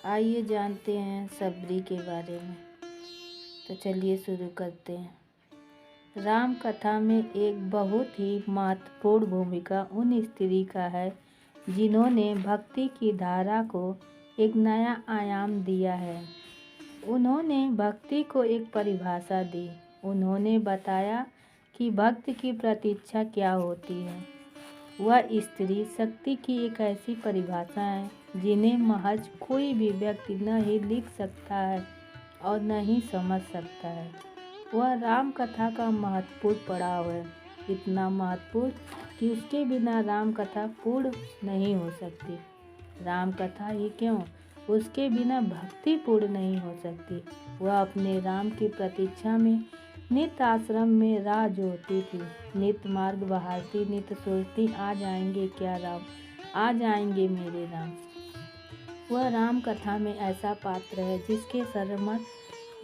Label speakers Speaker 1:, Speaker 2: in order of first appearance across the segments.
Speaker 1: आइए जानते हैं सबरी के बारे में। तो चलिए शुरू करते हैं। राम कथा में एक बहुत ही महत्वपूर्ण भूमिका उन स्त्री का है जिन्होंने भक्ति की धारा को एक नया आयाम दिया है। उन्होंने भक्ति को एक परिभाषा दी। उन्होंने बताया कि भक्त की प्रतीक्षा क्या होती है। वह स्त्री शक्ति की एक ऐसी परिभाषा है जिन्हें महज कोई भी व्यक्ति न ही लिख सकता है और न ही समझ सकता है। वह राम कथा का महत्वपूर्ण पड़ाव है, इतना महत्वपूर्ण कि उसके बिना राम कथा पूर्ण नहीं हो सकती। राम कथा ही क्यों, उसके बिना भक्ति पूर्ण नहीं हो सकती। वह अपने राम की प्रतीक्षा में नित आश्रम में राह जोहती थी, नित मार्ग बहारती, नित सोचती, आ जाएंगे क्या राम, आ जाएंगे मेरे राम। वह राम कथा में ऐसा पात्र है जिसके सरमन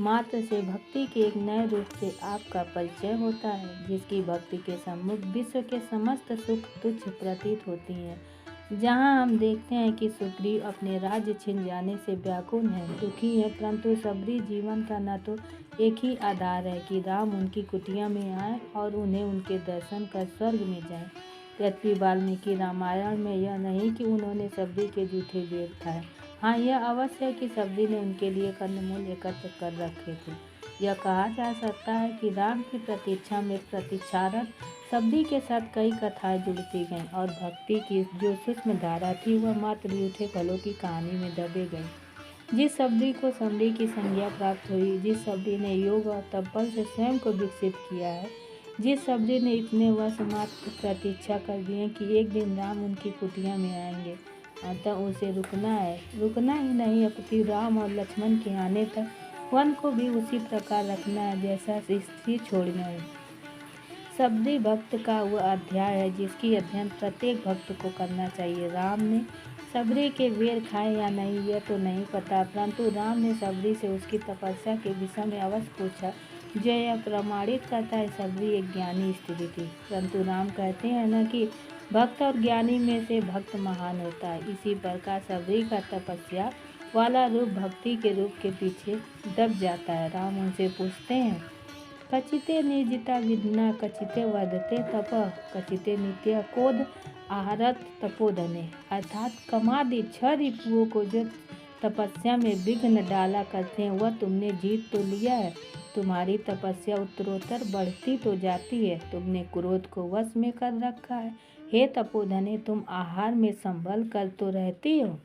Speaker 1: मात्र से भक्ति के एक नए रूप से आपका परिचय होता है, जिसकी भक्ति के सम्मुख विश्व के समस्त सुख तुच्छ प्रतीत होती हैं। जहाँ हम देखते हैं कि सुग्रीव अपने राज्य छिन जाने से व्याकुल हैं, दुखी हैं, परंतु सबरी जीवन का न तो एक ही आधार है कि राम उनकी कुटिया में आए और उन्हें उनके दर्शन कर स्वर्ग में जाएं। यद्यपि वाल्मीकि रामायण में यह नहीं कि उन्होंने सबरी के जूठे बेर खाए। हाँ, यह अवश्य है कि सबरी ने उनके लिए कंदमूल एकत्र कर रखे थे। यह कहा जा सकता है कि राम की प्रतीक्षा में प्रतीक्षारत सबरी के साथ कई कथाएं जुड़ती गईं और भक्ति की जो सूक्ष्म धारा थी वह मात्र जूठे फलों की कहानी में दबे गई। जिस सबरी को समरी की संज्ञा प्राप्त हुई, जिस सबरी ने योग और तपबल से स्वयं को विकसित किया है, जिस सबरी ने इतने वर्ष मात्र प्रतीक्षा कर दिए कि एक दिन राम उनकी कुटिया में आएंगे, अतः उसे रुकना ही नहीं अपितु राम और लक्ष्मण के आने तक वन को भी उसी प्रकार रखना है जैसा स्थिति छोड़ना है। सबरी भक्त का वह अध्याय है जिसकी अध्ययन प्रत्येक भक्त को करना चाहिए। राम ने सबरी के बेर खाए या नहीं यह तो नहीं पता, परंतु राम ने सबरी से उसकी तपस्या के विषय में अवश्य पूछा, जो यह प्रमाणित करता है सबरी एक ज्ञानी स्त्री थी। परंतु राम कहते हैं न कि भक्त और ज्ञानी में से भक्त महान होता है। इसी प्रकार सबरी का तपस्या वाला रूप भक्ति के रूप के पीछे दब जाता है। राम उनसे पूछते हैं, कचिते निर्जिता विघ्ना कचिते वर्धते तप कचिते नित्य कोद आहरत तपोधने। अर्थात कमादि 6 रिपुओं को जो तपस्या में विघ्न डाला करते हैं वह तुमने जीत तो लिया है। तुम्हारी तपस्या उत्तरोत्तर बढ़ती तो जाती है। तुमने क्रोध को वश में कर रखा है। हे तपोधने, तुम आहार में संभल कर तो रहती हो।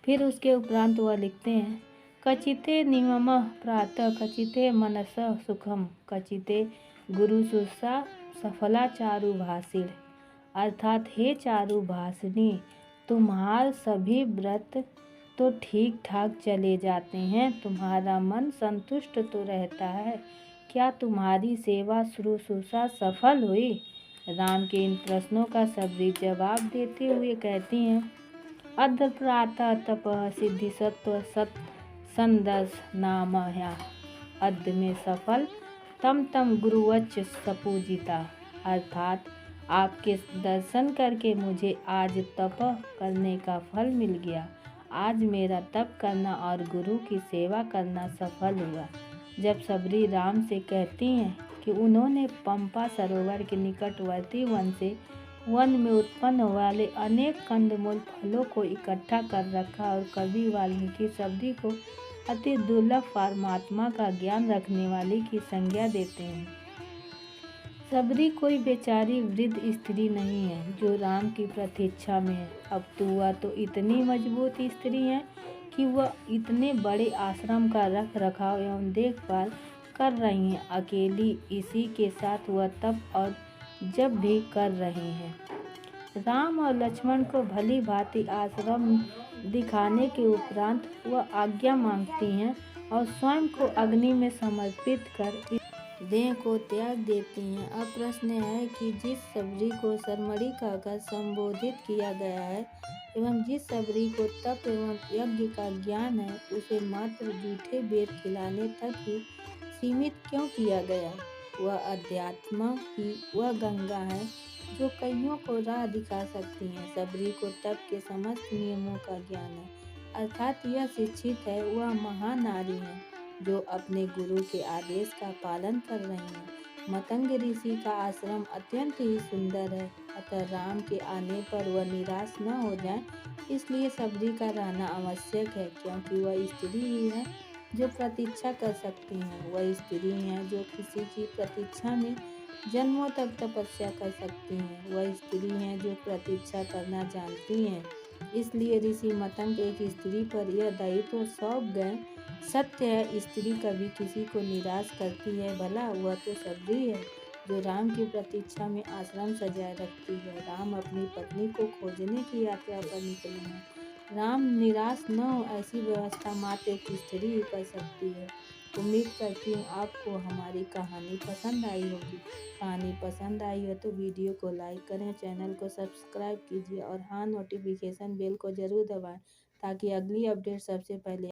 Speaker 1: फिर उसके उपरांत वह लिखते हैं, कचिते नियमः प्रातः कचिते मनसः सुखम कचिते गुरु सुसा सफला चारु भाषिण। अर्थात हे चारु भाषिणी, तुम्हार सभी व्रत तो ठीक ठाक चले जाते हैं, तुम्हारा मन संतुष्ट तो रहता है, क्या तुम्हारी सेवा शुश्रूषा सफल हुई? राम के इन प्रश्नों का सबरी जवाब देते हुए कहती हैं, अद्य प्रातः तपः सिद्धि सत्व सत संदस नामया अद्य में सफल तम तम गुरुवच्च सपूजिता। अर्थात आपके दर्शन करके मुझे आज तप करने का फल मिल गया। आज मेरा तप करना और गुरु की सेवा करना सफल हुआ। जब सबरी राम से कहती हैं कि उन्होंने पंपा सरोवर के निकटवर्ती वन में उत्पन्न वाले अनेक कंदमूल फलों को इकट्ठा कर रखा और कवि वाल्मीकि सबरी को अति दुर्लभ परमात्मा का ज्ञान रखने वाली की संज्ञा देते हैं। सबरी कोई बेचारी वृद्ध स्त्री नहीं है जो राम की प्रतीक्षा में है। अब तो वह तो इतनी मजबूत स्त्री है कि वह इतने बड़े आश्रम का रख रखाव एवं देखभाल कर रही हैं। अकेली इसी के साथ वह तप और जप भी कर रहे हैं। राम और लक्ष्मण को भली भांति आश्रम दिखाने के उपरांत वह आज्ञा मांगती हैं और स्वयं को अग्नि में समर्पित कर देह को त्याग देती हैं। अब प्रश्न है कि जिस सबरी को सरमड़ी कहकर संबोधित किया गया है एवं जिस सबरी को तप एवं यज्ञ का ज्ञान है, उसे मात्र जूठे बेर खिलाने तक ही सीमित क्यों किया गया? वह अध्यात्म की वह गंगा है जो कईयों को राह दिखा सकती हैं। सबरी को तप के समस्त नियमों का ज्ञान है। अर्थात यह शिक्षित है, वह महान नारी है जो अपने गुरु के आदेश का पालन कर रही है। मतंग ऋषि का आश्रम अत्यंत ही सुंदर है, अतः राम के आने पर वह निराश न हो जाए, इसलिए सबरी का रहना आवश्यक है, क्योंकि वह स्त्री ही है जो प्रतीक्षा कर सकती हैं। वह स्त्री हैं जो किसी की प्रतीक्षा में जन्मों तक तपस्या कर सकती हैं। वह स्त्री हैं जो प्रतीक्षा करना जानती हैं। इसलिए ऋषि मतंग एक स्त्री पर यह दायित्व सौंप गए। सत्य है, स्त्री कभी किसी को निराश करती है, भला वह तो सबरी है जो राम की प्रतीक्षा में आश्रम सजाए रखती है। राम अपनी पत्नी को खोजने की यात्रा पर निकले हैं। राम निराश न हो, ऐसी व्यवस्था मात्र एक स्त्री ही कर सकती है। उम्मीद करती हूँ आपको हमारी कहानी पसंद आई होगी। कहानी पसंद आई हो तो वीडियो को लाइक करें, चैनल को सब्सक्राइब कीजिए और हाँ, नोटिफिकेशन बेल को ज़रूर दबाएं ताकि अगली अपडेट सबसे पहले